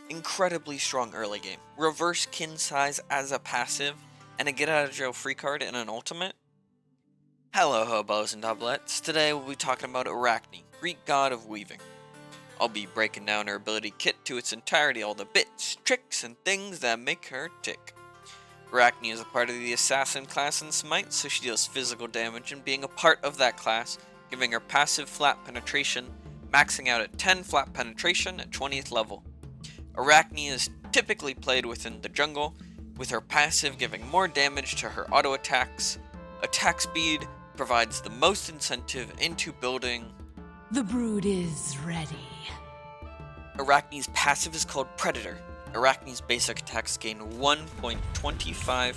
incredibly strong early game, reverse kin size as a passive, and a get out of jail free card in an ultimate. Hello hobos and doublets, today we'll be talking about Arachne, Greek god of weaving. I'll be breaking down her ability kit to its entirety, all the bits, tricks, and things that make her tick. Arachne is a part of the assassin class in Smite, so she deals physical damage, and being a part of that class, giving her passive flat penetration, maxing out at 10 flat penetration at 20th level. Arachne is typically played within the jungle, with her passive giving more damage to her auto attacks. Attack speed provides the most incentive into building. The brood is ready. Arachne's passive is called Predator. Arachne's basic attacks gain 1.25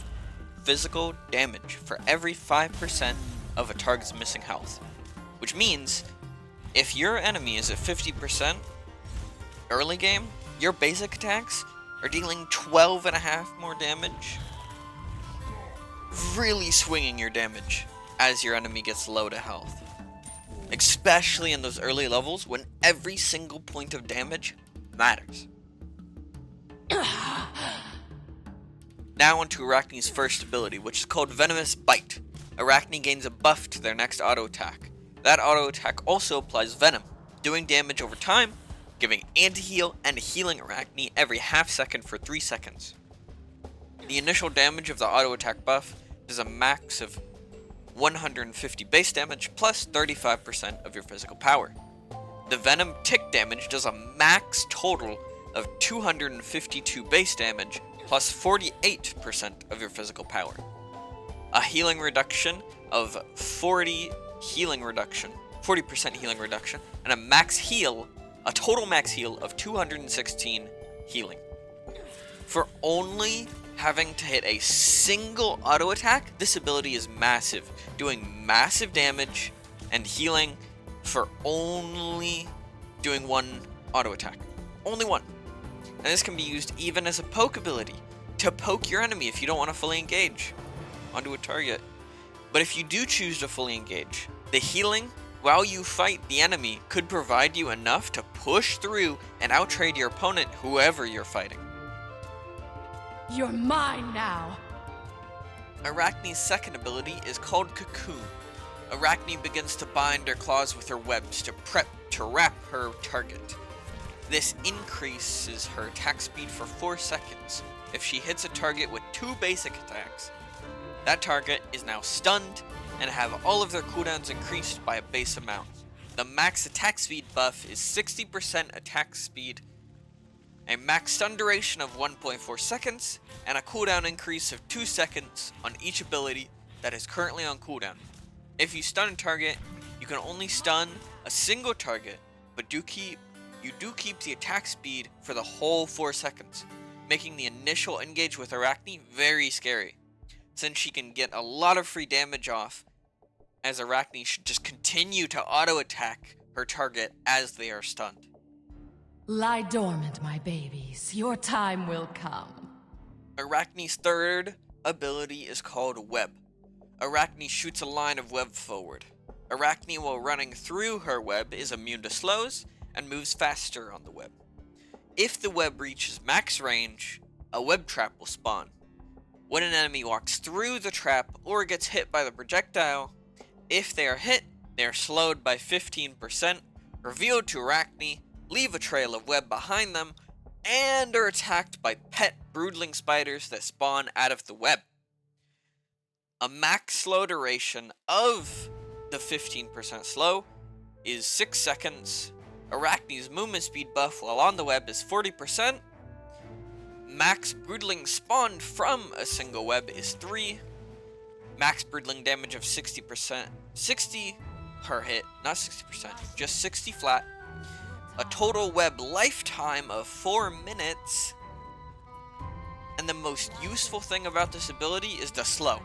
physical damage for every 5% of a target's missing health. Which means, if your enemy is at 50% early game, your basic attacks are dealing 12.5 more damage. Really swinging your damage as your enemy gets low to health. Especially in those early levels when every single point of damage matters. Now onto Arachne's first ability, which is called Venomous Bite. Arachne gains a buff to their next auto attack. That auto attack also applies venom, doing damage over time, giving anti-heal and healing Arachne every half second for 3 seconds. The initial damage of the auto attack buff is a max of 150 base damage plus 35% of your physical power. The venom tick damage does a max total of 252 base damage plus 48% of your physical power. A healing reduction of 40% healing reduction, and a total max heal of 216 healing. For only having to hit a single auto attack, this ability is massive, doing massive damage and healing for only doing one auto attack. Only one. And this can be used even as a poke ability, to poke your enemy if you don't want to fully engage onto a target. But if you do choose to fully engage, the healing while you fight the enemy could provide you enough to push through and outtrade your opponent, whoever you're fighting. You're mine now. Arachne's second ability is called Cocoon. Arachne begins to bind her claws with her webs to prep to wrap her target. This increases her attack speed for 4 seconds. If she hits a target with 2 basic attacks, that target is now stunned and have all of their cooldowns increased by a base amount. The max attack speed buff is 60% attack speed, a max stun duration of 1.4 seconds, and a cooldown increase of 2 seconds on each ability that is currently on cooldown. If you stun a target, you can only stun a single target, but you do keep the attack speed for the whole 4 seconds, making the initial engage with Arachne very scary, since she can get a lot of free damage off, as Arachne should just continue to auto-attack her target as they are stunned. Lie dormant, my babies. Your time will come. Arachne's third ability is called Web. Arachne shoots a line of web forward. Arachne, while running through her web, is immune to slows and moves faster on the web. If the web reaches max range, a web trap will spawn. When an enemy walks through the trap or gets hit by the projectile, if they are hit, they are slowed by 15%, revealed to Arachne, leave a trail of web behind them, and are attacked by pet broodling spiders that spawn out of the web. A max slow duration of the 15% slow is 6 seconds. Arachne's movement speed buff while on the web is 40%. Max broodling spawned from a single web is 3. Max broodling damage of 60%. 60 per hit, not 60%, just 60 flat. A total web lifetime of 4 minutes. And the most useful thing about this ability is the slow.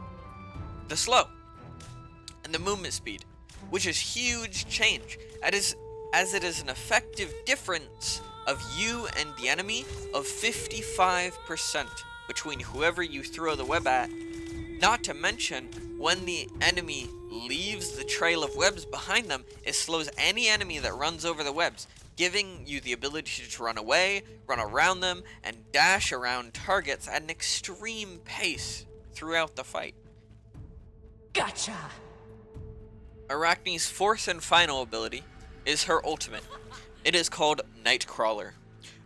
And the movement speed, which is huge change, as it is an effective difference of you and the enemy of 55% between whoever you throw the web at. Not to mention, when the enemy leaves the trail of webs behind them, it slows any enemy that runs over the webs, giving you the ability to run away, run around them, and dash around targets at an extreme pace throughout the fight. Gotcha! Arachne's fourth and final ability is her ultimate. It is called Nightcrawler.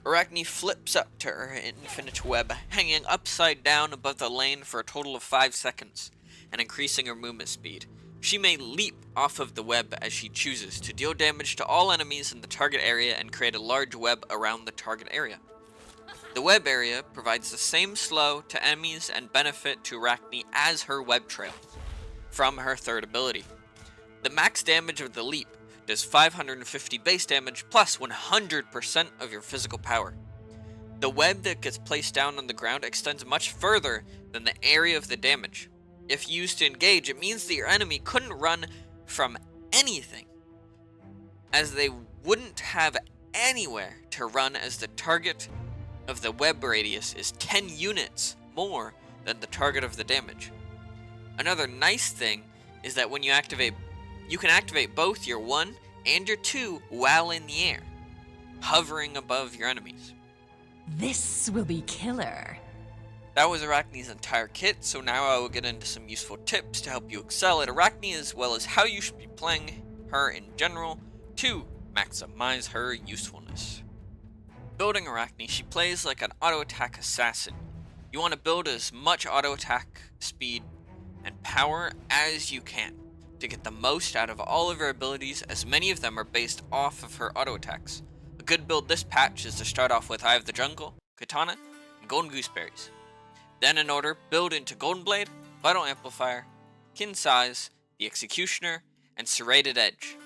Arachne flips up to her infinite web, hanging upside down above the lane for a total of 5 seconds, and increasing her movement speed. She may leap off of the web as she chooses to deal damage to all enemies in the target area and create a large web around the target area. The web area provides the same slow to enemies and benefit to Arachne as her web trail from her third ability. The max damage of the leap does 550 base damage plus 100% of your physical power. The web that gets placed down on the ground extends much further than the area of the damage. If used to engage, it means that your enemy couldn't run from anything, as they wouldn't have anywhere to run, as the target of the web radius is 10 units more than the target of the damage. Another nice thing is that when you can activate both your 1 and your 2 while in the air, hovering above your enemies. This will be killer. That was Arachne's entire kit, so now I will get into some useful tips to help you excel at Arachne, as well as how you should be playing her in general to maximize her usefulness. Building Arachne, she plays like an auto attack assassin. You want to build as much auto attack speed and power as you can to get the most out of all of her abilities, as many of them are based off of her auto attacks. A good build this patch is to start off with Eye of the Jungle, Katana, and Golden Gooseberries. Then in order, build into Golden Blade, Vital Amplifier, Kin Size, the Executioner, and Serrated Edge.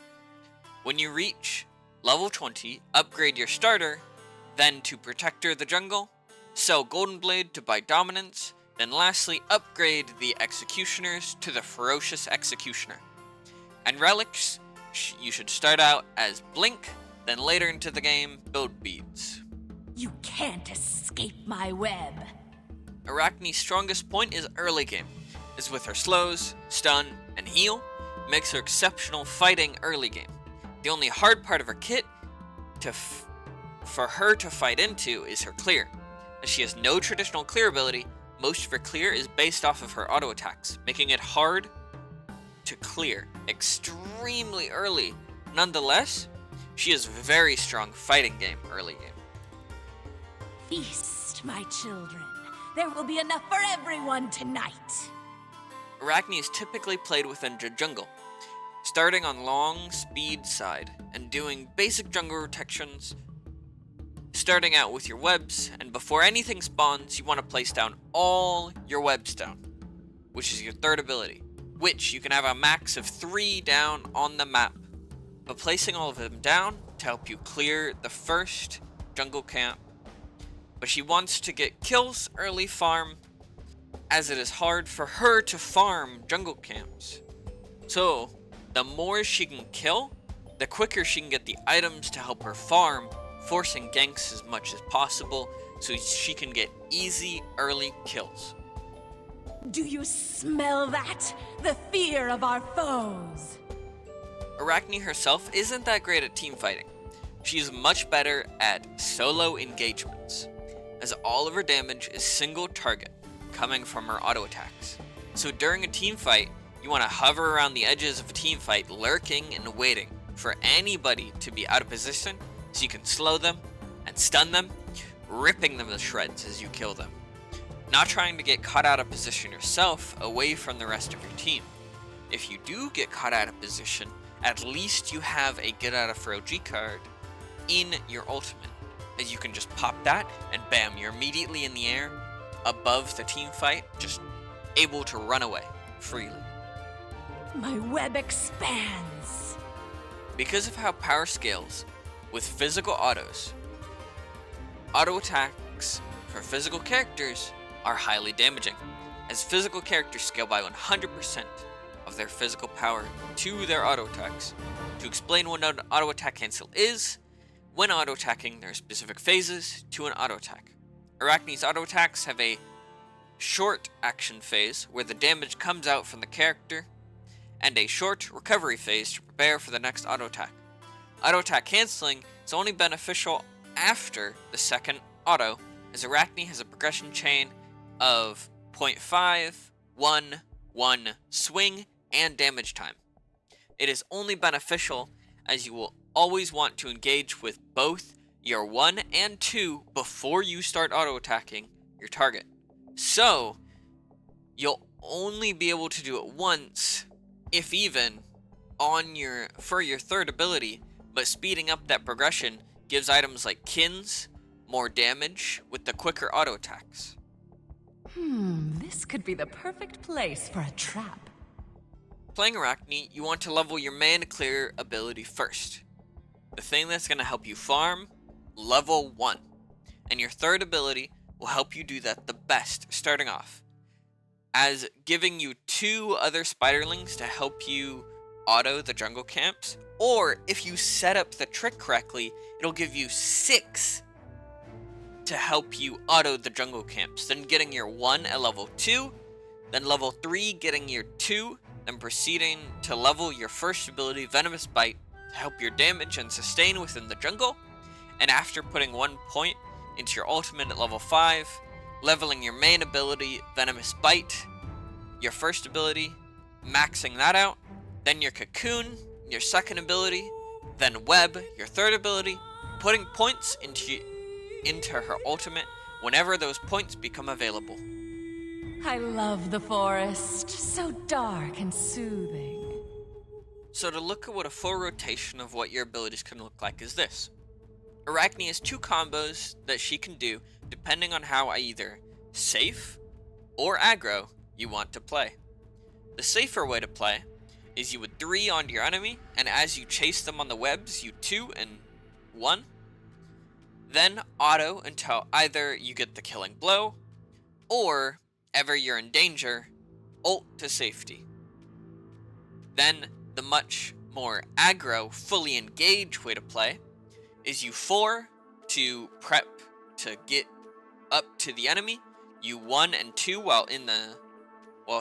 When you reach level 20, upgrade your starter, then to Protector of the Jungle, sell Golden Blade to buy Dominance, then lastly upgrade the Executioners to the Ferocious Executioner. And relics, you should start out as Blink, then later into the game, build Beads. You can't escape my web. Arachne's strongest point is early game, as with her slows, stun, and heal, makes her exceptional fighting early game. The only hard part of her kit for her to fight into is her clear. As she has no traditional clear ability, most of her clear is based off of her auto attacks, making it hard to clear extremely early. Nonetheless, she is very strong fighting game early game. Feast, my children. There will be enough for everyone tonight. Arachne is typically played within the jungle, starting on long speed side and doing basic jungle protections, starting out with your webs, and before anything spawns, you want to place down all your webs down, which is your third ability, which you can have a max of 3 down on the map, but placing all of them down to help you clear the first jungle camp. But she wants to get kills early farm, as it is hard for her to farm jungle camps. So, the more she can kill, the quicker she can get the items to help her farm, forcing ganks as much as possible so she can get easy early kills. Do you smell that? The fear of our foes. Arachne herself isn't that great at team fighting. She's much better at solo engagements, as all of her damage is single target, coming from her auto attacks. So during a team fight, you want to hover around the edges of a team fight, lurking and waiting for anybody to be out of position so you can slow them and stun them, ripping them to shreds as you kill them. Not trying to get caught out of position yourself away from the rest of your team. If you do get caught out of position, at least you have a Get Out of Frail G card in your ultimate, as you can just pop that and bam, you're immediately in the air above the team fight, just able to run away freely. My web expands. Because of how power scales with physical autos, auto attacks for physical characters are highly damaging, as physical characters scale by 100% of their physical power to their auto attacks. To explain what an auto attack cancel is, when auto attacking, there are specific phases to an auto attack. Arachne's auto attacks have a short action phase where the damage comes out from the character, and a short recovery phase to prepare for the next auto attack. Auto attack canceling It's only beneficial after the second auto, as Arachne has a progression chain of 0.5, 1, 1 swing, and damage time. It is only beneficial as you will always want to engage with both your 1 and 2 before you start auto-attacking your target. So, you'll only be able to do it once, if even, for your third ability, but speeding up that progression gives items like Kins more damage with the quicker auto attacks. This could be the perfect place for a trap. Playing Arachne, you want to level your mana clear ability first. The thing that's going to help you farm, level 1. And your third ability will help you do that the best starting off, as giving you 2 other spiderlings to help you auto the jungle camps, or if you set up the trick correctly, it'll give you 6 to help you auto the jungle camps, then getting your 1 at level 2, then level 3 getting your 2, then proceeding to level your first ability, Venomous Bite, to help your damage and sustain within the jungle, and after putting 1 point into your ultimate at level 5, leveling your main ability, Venomous Bite, your first ability, maxing that out, then your Cocoon, your second ability, then Web, your third ability, putting points into her ultimate whenever those points become available. I love the forest, so dark and soothing. So to look at what a full rotation of what your abilities can look like is this. Arachne has 2 combos that she can do depending on how either safe or aggro you want to play. The safer way to play is you would 3 onto your enemy, and as you chase them on the webs, you 2 and 1. Then auto until either you get the killing blow, or ever you're in danger, ult to safety. Then the much more aggro, fully engaged way to play is you 4 to prep to get up to the enemy, you 1 and 2 while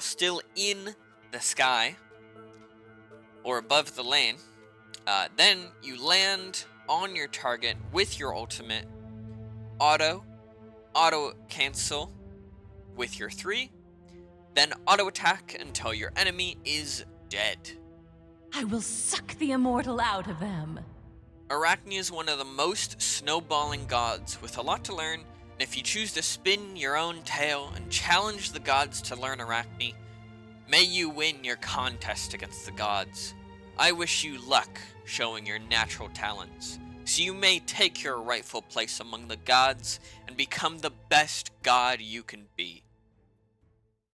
still in the sky or above the lane. Then you land on your target with your ultimate, auto cancel with your 3, then auto attack until your enemy is dead. I will suck the immortal out of them. Arachne is one of the most snowballing gods with a lot to learn, and if you choose to spin your own tale and challenge the gods to learn Arachne, may you win your contest against the gods. I wish you luck showing your natural talents, so you may take your rightful place among the gods and become the best god you can be.